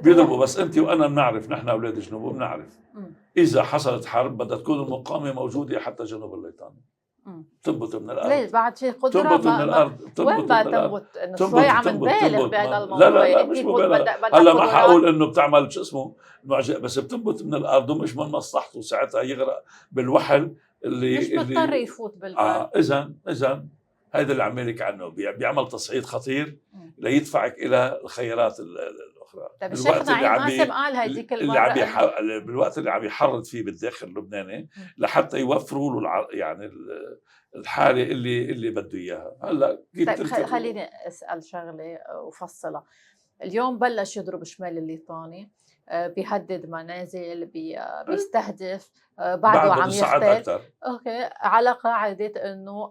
بيضربوا. بس انت وانا بنعرف، نحن اولاد جنوب بنعرف اذا حصلت حرب بدها تكون المقاومه موجوده حتى جنوب الليطاني. تنبت من الارض. ليش بعد في قدره؟ تنبت من الارض. وين بدها تنبت؟ انه شوي عم نبالغ بهذا الموضوع. لا مش مبالغه. هلا ما حقول انه بتعمل شو اسمه بس بتنبت من الارض ومش من مصلحته ساعتها يغرق بالوحل اللي مش بيضطر يفوت بالبر. اذا هذا اللي عم لك عنه بيعمل تصعيد خطير ليدفعك الى الخيارات الاخرى. طيب الشيخ نعيم قاسم قال هيديك المره بالوقت اللي عم يحرض فيه بالداخل اللبناني لحتى يوفروا له يعني الحاله اللي بده اياها. هلا طيب خليني اسال شغله وفصلها. اليوم بلش يضرب شمال الليطاني، بيهدد منازل، بيستهدف، بعده عم يختل. اوكي، على قاعده انه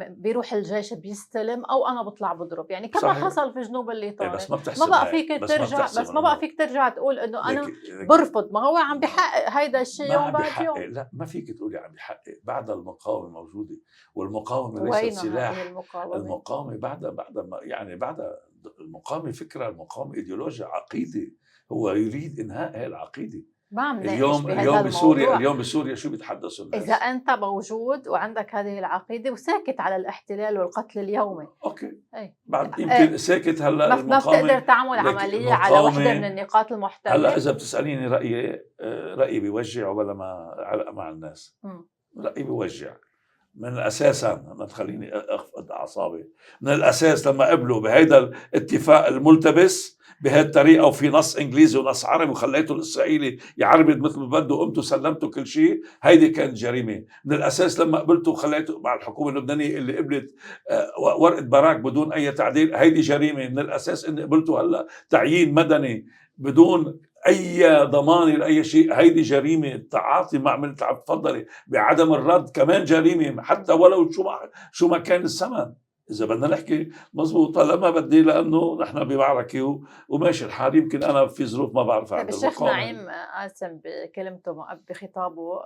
بيروح الجيش بيستلم او انا بطلع بضرب، يعني كما صحيح. حصل في جنوب الليطاني. بس ما بقى فيك ترجع تقول انه انا برفض. ما هو عم بيحقق هيدا الشيء يوم بعد يوم. لا ما فيك تقولي عم بيحقق. بعد المقاومه موجوده، والمقاومه ليست سلاح. المقاومه بعد المقاومه فكره، المقاومه ايديولوجيا، عقيده. هو يريد انهاء هذه العقيده. اليوم بسوريا شو بيتحدثوا الناس؟ اذا انت موجود وعندك هذه العقيده وساكت على الاحتلال والقتل اليومي، اوكي بعد يمكن ساكت. هلا ما بتقدر تعمل عمليه على وحده من النقاط المحتله. هلا اذا بتساليني رايي بيوجع ولا ما علق مع الناس؟ رايي بيوجع من اساسا. ما تخليني اخفض اعصابي. من الاساس لما قبلوا بهيدا الاتفاق الملتبس بهالطريقه وفي نص انجليزي ونص عربي وخليته الاسرائيلي يعربد مثل ما بده وقمتوا سلمتوا كل شيء، هيدي كانت جريمه. من الاساس لما قبلتوا وخليتوا مع الحكومه اللبنانيه اللي قبلت ورقه براك بدون اي تعديل، هيدي جريمه. من الاساس ان قبلتوا هلا تعيين مدني بدون اي ضمان لاي شيء، هيدي جريمه. التعاطي مع من تفضلي بعدم الرد كمان جريمه، حتى ولو شو ما كان الثمن. إذا بدنا نحكي مزبوط. لما بدي لأنه نحن بمعركة وماشي الحال. يمكن أنا في ظروف ما بعرف عند الشيخ نعيم قاسم بكلمته بخطابه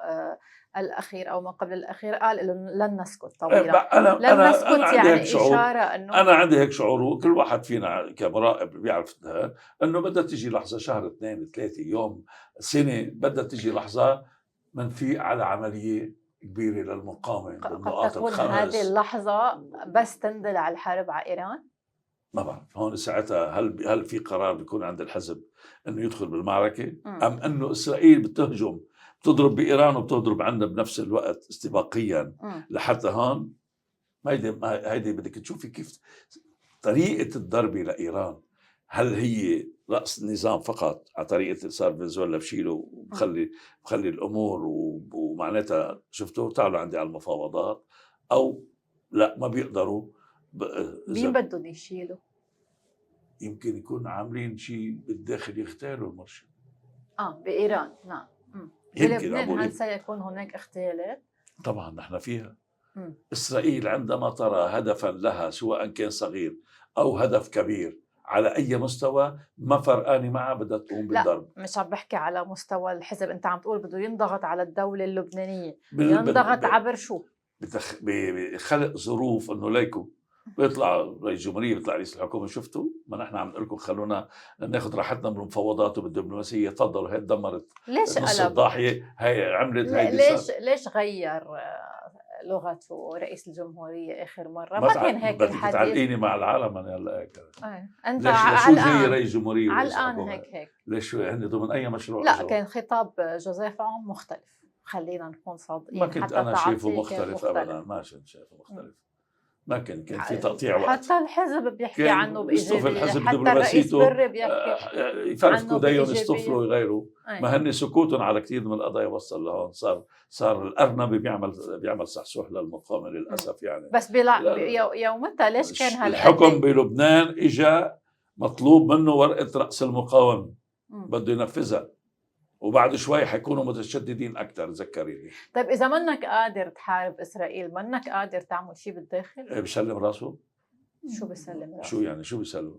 الأخير أو ما قبل الأخير قال إنه لن نسكت طويلا. لن نسكت يعني إشارة أنه أنا عندي هيك شعور، وكل واحد فينا كمراقب بيعرف أنه بدها تيجي لحظة، شهر 2 3 يوم سنة، بدها تيجي لحظة منفيق على عملية كبيرة للمقاومة قد تكون هذه اللحظة بس تندل على الحرب على إيران؟ ما بعرف. هون ساعتها هل في قرار بيكون عند الحزب انه يدخل بالمعركة ام انه اسرائيل بتهجم بتضرب بإيران وبتضرب عندنا بنفس الوقت استباقيا لحتى هون. هيدي بدك تشوفي كيف طريقة الضرب لإيران. هل هي رأس النظام فقط على طريقة صار فنزويلا بشيله وبخلي الأمور ومعناتها شفتوا تعالوا عندي على المفاوضات، أو لا ما بيقدروا. مين بدهم يشيلوا؟ يمكن يكون عاملين شيء بالداخل يختاروا المرشد. بإيران. نعم. بلبنان هل سيكون هناك اغتيالات؟ طبعا نحن فيها. إسرائيل عندما ترى هدفا لها سواء كان صغير أو هدف كبير على أي مستوى ما فرقاني معها بدها تقوم بالضرب. لا مش عم بحكي على مستوى الحزب. أنت عم تقول بده ينضغط على الدولة اللبنانية. ينضغط عبر شو؟ بخلق ظروف إنه ليكو بيطلع رئيس الجمهورية، بيطلع رئيس الحكومة. شفتوا؟ ما نحن عم نقول لكم خلونا ناخذ راحتنا من المفاوضات وبالدبلوماسية. تفضلوا. هي دمرت نص الضاحية، هي عملت هيدي. ليش غير لغته رئيس الجمهورية آخر مرة؟ ما كان هيك الحديث. بتعلقيني مع العالم أنا هلا هيك. أنت شو زي رئيس جمهورية على الآن هيك ليش هن ضمن أي مشروع؟ لا كان خطاب جوزيف عون مختلف. خلينا نكون صادقين. ما كنت أنا شايفه مختلف أبدا. ما كنت شايفه مختلف. ما كان في تقطيع وقت. حتى الحزب بيحكي عنه بإيجابية. حتى الرئيس بري بيحكي يفرقوا دايهم يصطفلوا ويغيروا. ما هن سكوتهم على كثير من القضايا وصل لهون. صار الأرنب بيعمل صحصوح للمقاومة للأسف يعني. بس يومتها ليش كان الحكم بلبنان إجا مطلوب منه ورقة رأس المقاومة بده ينفذها، وبعد شوي حيكونوا متشددين أكثر. ذكريني. طيب إذا منك قادر تحارب إسرائيل، منك قادر تعمل شيء بالداخل؟ بسلم راسه. شو بسلم راسه؟ شو يعني شو بيسلم؟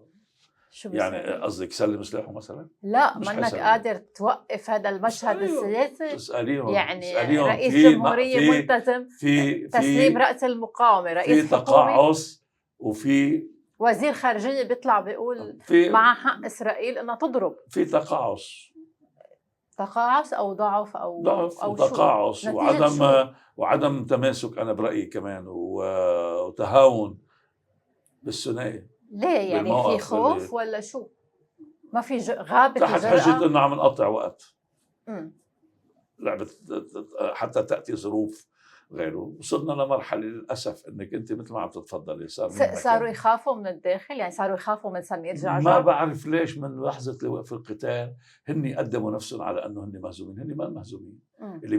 يعني قصدك سلم سلاحه مثلا؟ لا منك قادر توقف هذا المشهد السياسي؟ اسأليهم. يعني رئيس جمهورية ملتزم في تسليم رأس المقاومة، رئيس في تقاعس وفي وزير خارجية بيطلع بيقول مع حق إسرائيل إنها تضرب. في تقاعس أو ضعف أو تقاعس وعدم تماسك، أنا برأيي كمان، وتهاون بالثنائي. ليه يعني في خوف ولا شو؟ ما في غابة تحت حجة إنه عم نقطع وقت. لعبة حتى تأتي ظروف غيره. وصلنا لمرحلة للأسف إنك أنت مثل ما عم تتفضلي صاروا يخافوا من الداخل، يعني صاروا يخافوا من سمير جعجع. ما بعرف ليش من لحظة وقف القتال هن قدموا نفسهم على أنه هن مهزومين. هن ما مهزومين. اللي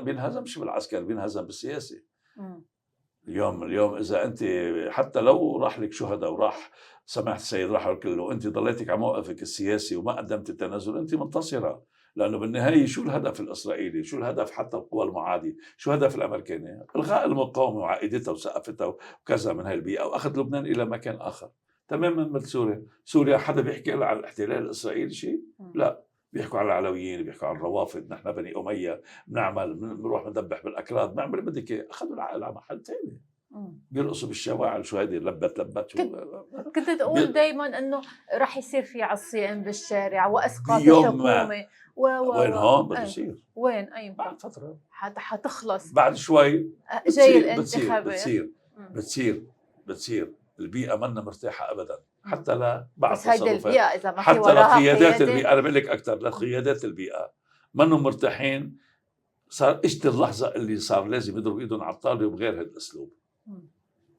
بينهزمش بالعسكر، بينهزم بالسياسة. اليوم إذا أنت حتى لو راح لك شهداء وراح سمعت السيد راح كله وأنت ضليتك على موقفك السياسي وما قدمت التنازل، أنت منتصرة. لأنه بالنهاية شو الهدف الإسرائيلي؟ شو الهدف حتى القوى المعادية؟ شو الهدف الأمريكاني؟ إلغاء المقاومة وعائدتها وسقفتها وكذا من هاي البيئة، وأخذ لبنان إلى مكان آخر تماما مثل سوريا. حدا بيحكي عن الاحتلال الإسرائيلي شيء؟ لا، بيحكوا على العلويين، بيحكوا على الروافد، نحن بني أمية بنروح ندبح بالأكراد، بنعمل اللي بدك إياه. أخذوا العقل على محل ثاني، بيرقصوا بالشوارع. شو هيدي لبت كنت تقول دايما انه راح يصير في عصيان بالشارع واسقاط الحكومه وين هون بده يصير؟ وين ايمتى؟ بعد فتره حتخلص بعد شوي. جاي الانتخابات. بتصير البيئه منا مرتاحه ابدا، حتى لا بعد بس هيدي البيئه اذا ما في حتى وراها لقيادات البيئه. انا بقول لك اكثر لقيادات البيئه منهم مرتاحين. صار اجت اللحظه اللي صار لازم يضربوا ايدهم على الطاوله وبغير هذا الاسلوب،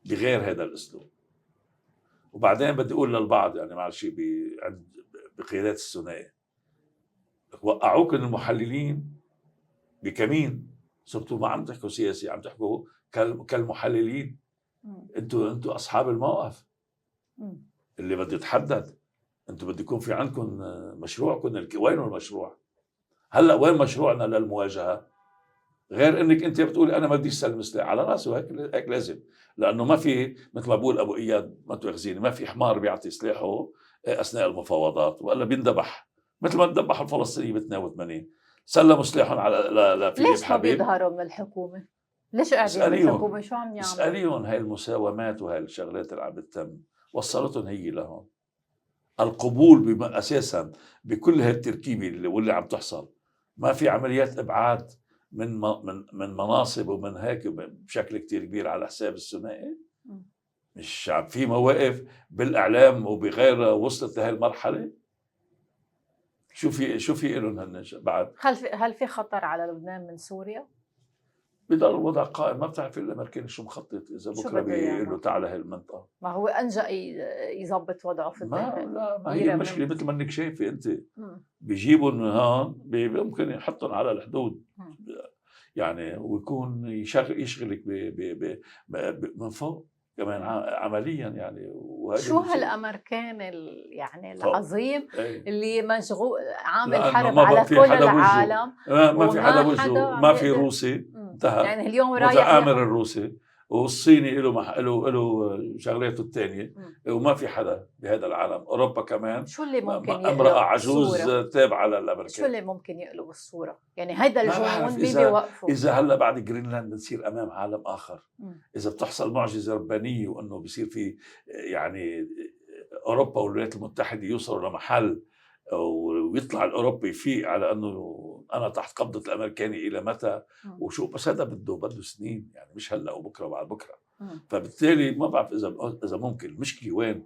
بغير هذا الاسلوب. وبعدين بدي اقول للبعض، يعني معلش بقيادات الثنائي، وقعوكم المحللين بكمين. صرتوا ما عم تحكوا سياسي، عم تحكوا كالمحللين. انتوا اصحاب الموقف اللي بده يتحدد. انتوا بده يكون في عندكم مشروعكم. وين المشروع؟ هلا وين مشروعنا للمواجهه؟ غير انك انت بتقولي انا ما بديش سلم سلاح على راسه. هيك لازم، لانه ما في مثل ما بقول ابو اياد، ما تاخذيني، ما في حمار بيعطي سلاحه اثناء المفاوضات ولا بيندبح مثل ما ندبح الفلسطينيين ب 82. سلموا سلاحهم على فيليب ليش ما بيظهروا من الحكومه؟ ليش قاعدين بالحكومه؟ شو عم يعملوا؟ اساليهم. هاي المساومات وهاي الشغلات اللي عم بتتم وصلتهم هي لهون. القبول اساسا بكل هاي التركيبه واللي عم تحصل. ما في عمليات ابعاد من مناصب ومن هيك بشكل كتير كبير على حساب الثنائي. مش في مواقف بالاعلام وبغيرها وصلت لهي المرحله. شو في لهم هن بعد؟ هل في خطر على لبنان من سوريا؟ بضل الوضع قائم. ما بتعرفي الامريكاني شو مخطط اذا بكره بيقول له تعال هاي المنطقه. ما هو انجا يظبط وضعه في الداخل. ما هي المشكله مثل ما انك شايفه انت. بيجيبوا من هون ممكن يحطهم على الحدود يعني، ويكون يشغلك من فوق كمان عمليا يعني. شو هالامريكان يعني العظيم اللي مشغول عامل حرب على كل العالم. ما في حدا وجهه. ما في روسي انتهى يعني اليوم متآمر الروسي، والصيني له شغلاته الثانيه، وما في حدا بهذا العالم. اوروبا كمان شو اللي ممكن امراه عجوز تابعه للامريكان. شو اللي ممكن يقلب الصوره؟ يعني هيدا الجنون بيوقفوا. اذا هلا بعد جرينلاند بنصير امام عالم اخر. اذا بتحصل معجزه ربانيه وانه بصير في يعني اوروبا والولايات المتحده يوصلوا لمحل ويطلع الاوروبي يفيق على انه انا تحت قبضه الامريكاني الى متى وشو. بس هذا بده سنين يعني، مش هلا وبكره وبعد بكره. فبالتالي ما بعرف اذا ممكن. المشكله وين؟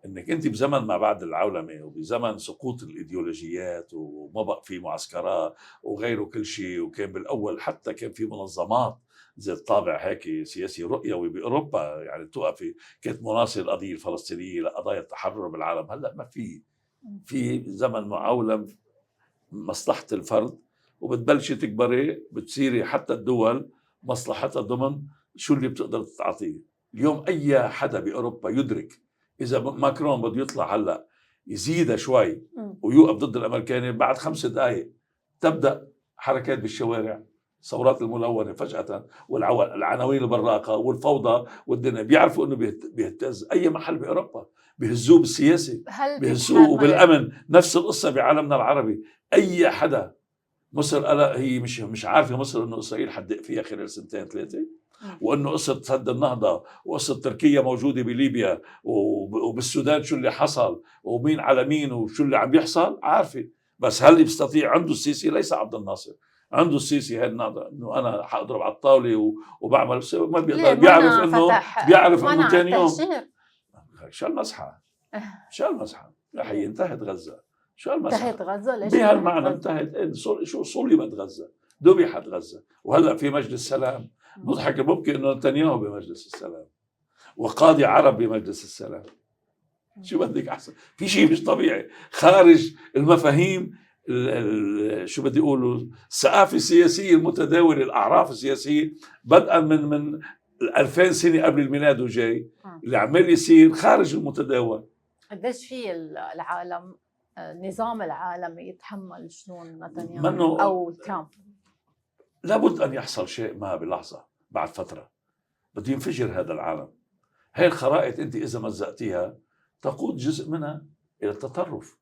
انك انت بزمن ما بعد العولمه وبزمن سقوط الايديولوجيات وما بقى في معسكرات وغيره كل شيء. وكان بالاول حتى كان في منظمات ذات طابع هيك سياسي رؤيوي باوروبا يعني توقفي، كانت مناصره القضيه الفلسطينيه لقضايا التحرر بالعالم. هلا ما في زمن معولم مصلحة الفرد، وبتبلشي تكبري بتصيري حتى الدول مصلحتها ضمن شو اللي بتقدر تعطيه. اليوم أي حدا بأوروبا يدرك إذا ماكرون بده يطلع هلأ يزيد شوي ويوقف ضد الأمريكاني، بعد 5 دقائق تبدأ حركات بالشوارع، ثورات الملونة فجأة، والعناوين البراقة والفوضى والدنيا. بيعرفوا إنه بيهتز أي محل بأوروبا، بيهزوه بالسياسي، بيهزوه بالأمن. نفس القصة بعالمنا العربي. أي حدا مصر هي مش عارفة مصر إنه إسرائيل حتدق فيها خلال 2 3 سنين. وانه قصه سد النهضه وقصه تركيا موجوده بليبيا وبالسودان شو اللي حصل ومين على مين وشو اللي عم يحصل عارفه. بس هل بيستطيع عنده السيسي؟ ليس عبد الناصر عنده السيسي هاي النهضه انه انا حاضرب على الطاوله وبعمل ما بيقدر. بيعرف انه ثاني يوم شو المزحه شو المزحه يا حي انتهت غزه. شو المزحه انتهت غزه؟ ليش بهالمعنى انتهت؟ شو صلبت غزه ذبحت غزه. وهلا في مجلس سلام مضحك ممكن انه نتنياهو بمجلس السلام وقاضي عرب بمجلس السلام. شو بدك احسن؟ في شيء مش طبيعي خارج المفاهيم شو بدي اقولوا الثقافه السياسيه المتداوله الاعراف السياسيه بدءا من 2000 سنه قبل الميلاد وجاي اللي عمال يصير خارج المتداول. قديش في العالم نظام العالم يتحمل جنون نتنياهو او ترامب؟ لابد ان يحصل شيء ما بلحظه بعد فتره بده ينفجر هذا العالم. هاي الخرائط انت اذا مزقتيها تقود جزء منها الى التطرف.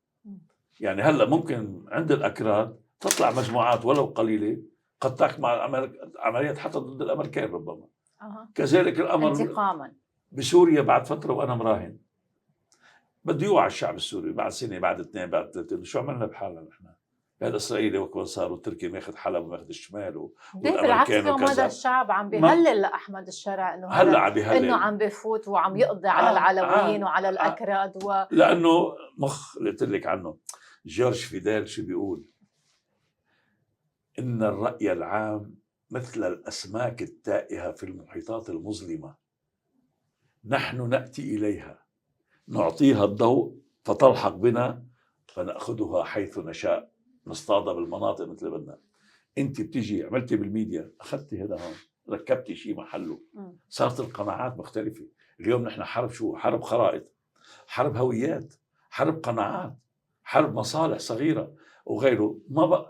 يعني هلا ممكن عند الاكراد تطلع مجموعات ولو قليله قد تحكم على عمليات حتى ضد الامريكان ربما. كذلك الامر انتقاما بسوريا بعد فتره وانا مراهن بده يوعى الشعب السوري بعد سنه بعد اثنين بعد ثلاثه شو عملنا بحالنا نحن؟ الاسرائيلي وكمان صار والتركي ماخذ حلب وماخذ الشمال بالعكس اليوم هذا الشعب عم بيهلل لاحمد الشرع انه هلا عم بيهلل انه عم بفوت وعم يقضي على العلويين وعلى الاكراد لانه مخ اللي قلت لك عنه جورج فيدال شو بيقول؟ ان الراي العام مثل الاسماك التائهه في المحيطات المظلمه نحن ناتي اليها نعطيها الضوء فتلحق بنا فناخذها حيث نشاء نصطادها بالمناطق مثل بدنا. انت بتيجي عملتي بالميديا اخذتي هذا هون ركبتي شيء محله صارت القناعات مختلفه. اليوم نحن حرب شو؟ حرب خرائط حرب هويات حرب قناعات حرب مصالح صغيره وغيره. ما بقى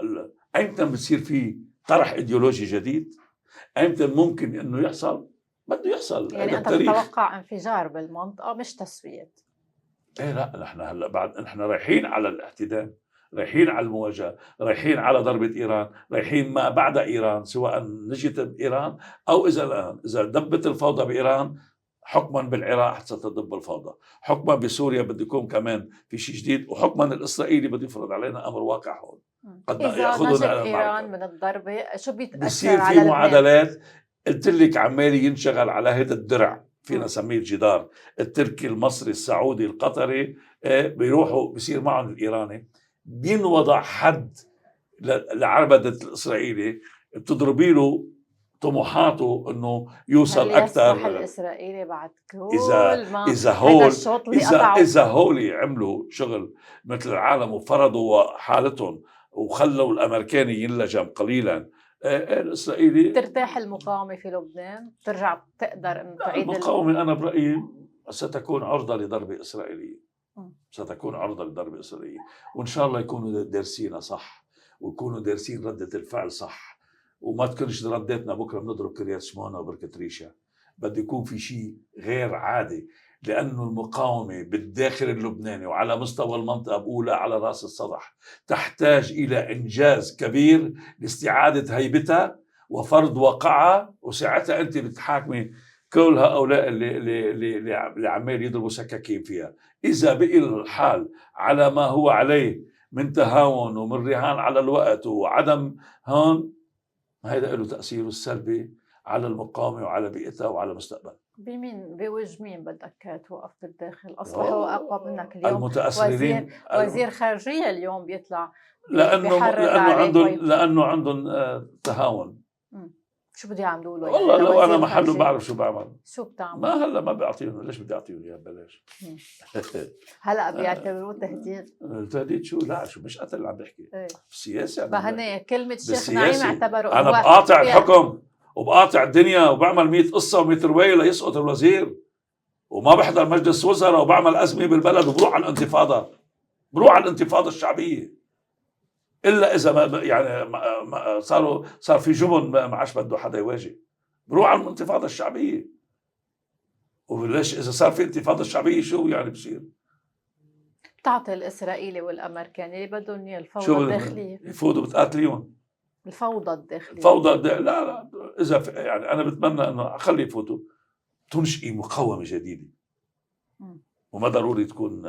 ايمتى بتصير في طرح ايديولوجي جديد؟ ايمتى ممكن انه يحصل؟ بده يحصل. يعني انت تتوقع انفجار بالمنطقه مش تسويه؟ ايه لا نحن هلا بعد نحن رايحين على الاحتدام رايحين على المواجهه رايحين على ضربه ايران رايحين ما بعد ايران سواء نجت ايران او اذا دبت الفوضى بايران حكما بالعراق ستدب الفوضى حكما بسوريا بده يكون كمان في شيء جديد وحكما الاسرائيلي بده يفرض علينا امر واقع هون. قد ياخذنا ايران من الضربه شو بيصير في معادلات. قلت لك عمال ينشغل على هذا الدرع فينا نسميه الجدار التركي المصري السعودي القطري بيروحوا بيصير معهم الايراني بينوضع حد لعربدة الاسرائيلي بتضربي له طموحاته انه يوصل اكثر. الاسرائيلي بعد كل اذا هول عملوا شغل مثل العالم وفرضوا حالتهم وخلوا الامريكاني ينلجم قليلا الاسرائيلي ترتاح المقاومه في لبنان ترجع تقدر انه تعيد المقاومه. انا برايي ستكون عرضه لضربه اسرائيليه ستكون عرضه لضربه اسرائيليه وان شاء الله يكونوا دارسينها صح ويكونوا دارسين رده الفعل صح وما تكونش رداتنا بكره بنضرب كريات شمونه وبركه ريشه. بده يكون في شيء غير عادي لانه المقاومه بالداخل اللبناني وعلى مستوى المنطقه بقولها على راس السطح تحتاج الى انجاز كبير لاستعاده هيبتها وفرض وقعها وساعتها انت بتحاكمي كل هؤلاء اللي عمال يضربوا سكاكين فيها. اذا بقي الحال على ما هو عليه من تهاون ومن رهان على الوقت وعدم هون هذا له تاثيره السلبي على المقاومه وعلى بيئتها وعلى مستقبلها. بوجه مين بدك توقف بالداخل؟ اصبحوا اقوى منك اليوم. المتاثرين وزير خارجيه اليوم بيطلع لانه عندهم تهاون. شو بدي يعملوا له؟ والله لو انا محله بعرف شو بعمل. شو بتعمل؟ ما هلا ما بيعطيهم. ليش بدي اعطيهم اياه ببلاش؟ هلا بيعتبروه تهديد. تهديد شو؟ لا شو مش قتل عم بحكي السياسه. فهن كلمه شيخ نعيم اعتبروا انا بقاطع الحكم وبقاطع الدنيا وبعمل 100 قصه و100 روايه ليسقط الوزير وما بحضر مجلس وزراء وبعمل ازمه بالبلد وبروح على الانتفاضه الشعبيه الا اذا ما يعني صار في جبن ما عادش بده حدا يواجه بروح على الانتفاضه الشعبيه. وليش اذا صار في انتفاضه شعبيه شو يعني بصير؟ بتعطي الاسرائيلي والامريكاني اللي بدهم اياه الفوضى الداخليه يفوتوا بتقاتليهم الفوضى الداخلية. لا اذا يعني انا بتمنى انه اخلي يفوتوا، تنشئي مقاومه جديده، وما ضروري تكون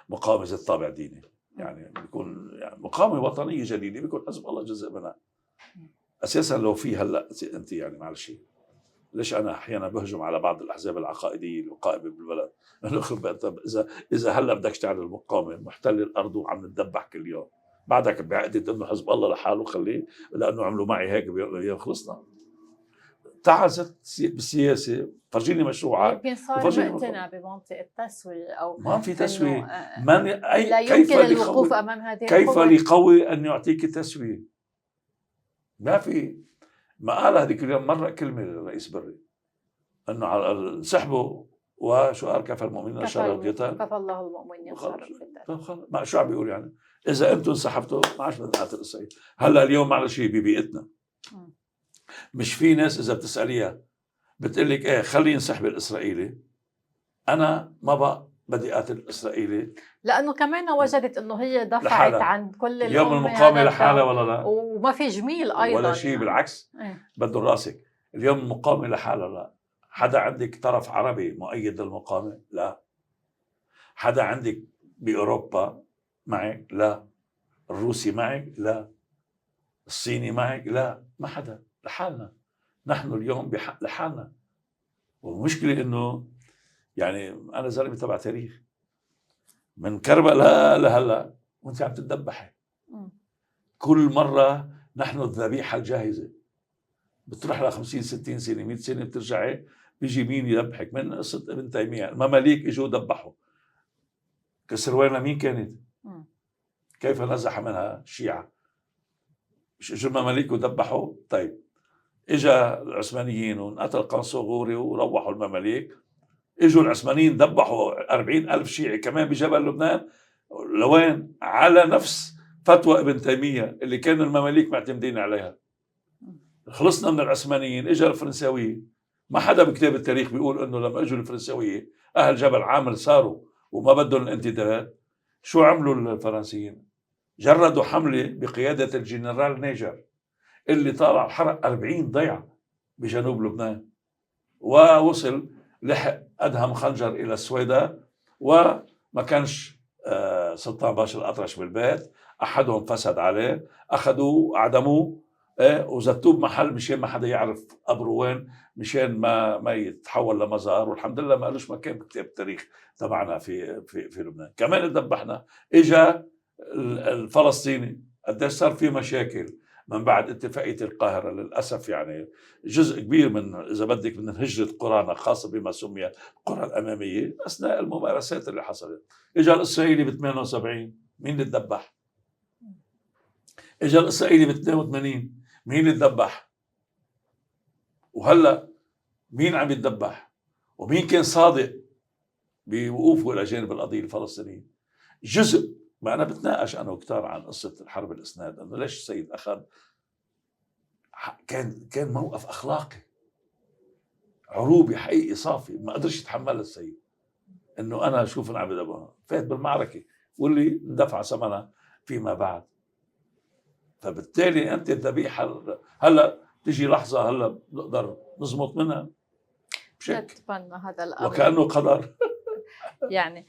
مقاومه ذات طابع ديني، يعني بيكون يعني مقاومه وطنيه جديده، بيكون حزب الله جزء منها اساسا. لو في هلا انت يعني معلش، ليش انا احيانا بهجم على بعض الاحزاب العقائديه القائمه بالبلد؟ طب اذا هلا بدك تعمل مقاومه، محتل الارض وعم نتذبح كل يوم، بعدك بعقدة انه حزب الله لحاله خليه، لانه عملوا معي هيك خلصنا. تعال بالسياسه فرجيني مشروعك. يمكن صار مقتنع بمنطق التسوية، او ما في تسوية. لا يمكن الوقوف امام هذه كيف لقوي ان يعطيك تسوية؟ ما في. ما قال هذيك اليوم مره كلمه الرئيس بري انه على انسحبوا، وشو قال؟ كفى المؤمنين شر القتال، كفى الله المؤمنين شر القتال. ما شو عم بيقول يعني؟ اذا انتم انسحبتوا ما عادش بدنا نقاتل اسرائيل. هلا اليوم معلش هي ببيئتنا، مش في ناس اذا بتساليها بتقول لك ايه خلي ينسحب الاسرائيلي، انا ما بقى بدي قاتل الاسرائيلي، لانه كمان وجدت انه هي دفعت لحالة. عن كل اليوم المقاومه لحالها ولا لا؟ وما في جميل ايضا ولا شيء، يعني بالعكس بده راسك. اليوم المقاومه لحالها لا. حدا عندك طرف عربي مؤيد للمقاومه؟ لا. حدا عندك باوروبا معك؟ لا. الروسي معك؟ لا. الصيني معك؟ لا. ما حدا، لحالنا. نحن اليوم لحالنا. والمشكله انه يعني انا زلمه تبع تاريخ، من كربلاء لهلا وانت عم تتذبحي. كل مره نحن الذبيحه الجاهزه، بتروح ل 50 60 سنه 100 سنه بترجعي بيجي مين يذبحك؟ من قصه ابن تيميه، المماليك اجوا ذبحوا. كسروينا مين كانت؟ كيف نزح منها الشيعة؟ مش اجوا المماليك وذبحوا؟ طيب اجا العثمانيين وانقتل قنصوغوري وروحوا المماليك، اجوا العثمانيين ذبحوا 40,000 شيعي كمان بجبل لبنان. لوين؟ على نفس فتوى ابن تيمية اللي كان المماليك معتمدين عليها. خلصنا من العثمانيين، اجا الفرنساويين. ما حدا بكتاب التاريخ بيقول انه لما اجوا الفرنساويين اهل جبل عامر صاروا وما بدهم الانتدابات. شو عملوا الفرنسيين؟ جردوا حملة بقيادة الجنرال نيجر اللي طالع حرق 40 ضيعة بجنوب لبنان، ووصل لحق أدهم خنجر إلى السويداء، وما كانش سلطان باشا الأطرش بالبيت، أحدهم فسد عليه، أخذوه أعدموه وزتوه بمحل مشان ما حدا يعرف قبره وين، مشان ما يتحول لمزار. والحمد لله ما قالوش مكان بكتاب التاريخ تبعنا في لبنان. كمان ذبحنا. اجا الفلسطيني، قديش صار في مشاكل من بعد اتفاقية القاهرة للأسف. يعني جزء كبير من إذا بدك من هجرة قرانا، خاصة بما سمي القرى الأمامية، أثناء الممارسات اللي حصلت. اجا الإسرائيلي ب 78، مين اللي تذبح؟ اجا الإسرائيلي ب 82، مين اللي تذبح؟ وهلا مين عم يتذبح؟ ومين كان صادق بوقوفه إلى جانب القضية الفلسطينية؟ جزء ما أنا بتناقش أنا وكتار عن قصة الحرب الإسناد، أنه ليش السيد أخذ، كان موقف أخلاقي عروبي حقيقي صافي، ما قدرش يتحمل السيد أنه أنا أشوف العبد أبوها فات بالمعركة واللي اندفع ثمنها فيما بعد. فبالتالي أنت الذبيحة هلا تجي لحظة هلا نقدر نزمط منها بشكل، نتمنى هذا الأمر وكأنه قدر. يعني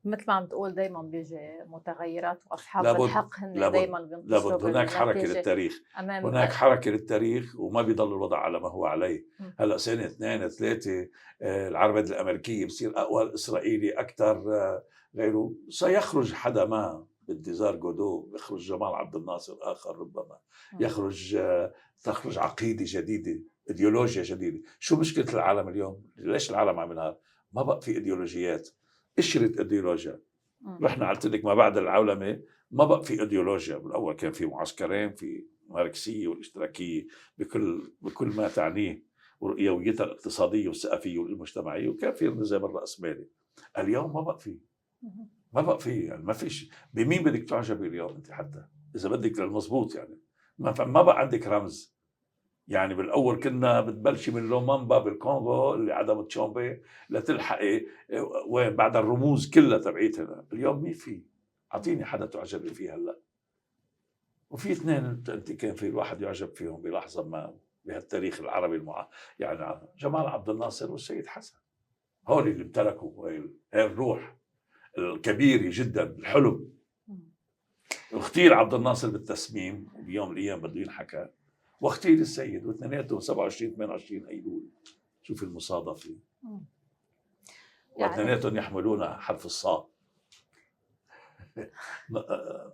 مثل ما عم تقول دايما بيجي متغيرات، واصحاب الحق هن دايما بينتصروا. لابد هناك حركه للتاريخ، هناك حركه للتاريخ، وما بيضل الوضع على ما هو عليه. هلا سنه 2 3 العربده الامريكيه بصير اقوى، الاسرائيلي اكثر، غيره. سيخرج حدا، ما بانتظار جودو، يخرج جمال عبد الناصر اخر، ربما تخرج عقيده جديده، ايديولوجيا جديده. شو مشكله العالم اليوم؟ ليش العالم عم ينهار؟ ما بقى في ايديولوجيات، قشرت ايديولوجيا. رحنا قلت لك ما بعد العولمه ما بقى في ايديولوجيا. بالاول كان في معسكرين، في ماركسيه والاشتراكيه بكل ما تعنيه ورؤيتها الاقتصاديه والثقافيه والمجتمعيه، وكان في النظام الراسمالي. اليوم ما بقى في يعني ما فيش. بمين بدك تعجبي اليوم انت؟ حتى اذا بدك للمضبوط يعني ما بقى عندك رمز. يعني بالاول كنا بتبلشي من لومامبا بالكونغو اللي عدم تشومبي لتلحقي وين بعد الرموز كلها تبعيتها. اليوم مين في؟ اعطيني حدا تعجبي فيه هلا. وفي اثنين انت كان في الواحد يعجب فيهم بلحظه ما بهالتاريخ العربي يعني جمال عبد الناصر والسيد حسن. هول اللي امتلكوا هاي الروح الكبيره جدا، الحلم. واختير عبد الناصر بالتسميم، وبيوم من الايام بده ينحكى، واختير السيد، واثنيناتهم 27 28 ايلول. شوف المصادفه. واثنيناتهم يحملون حرف الصاد.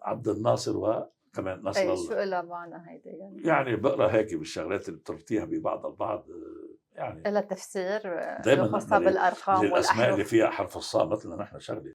عبد الناصر وكمان نصر الله. شو لها معنى هيدا يعني بقرا هيك بالشغلات اللي بتربطيها ببعض البعض، يعني لها تفسير دائما خاصة بالارقام الاسماء والاحرف اللي فيها حرف الصاد مثلنا نحن شغله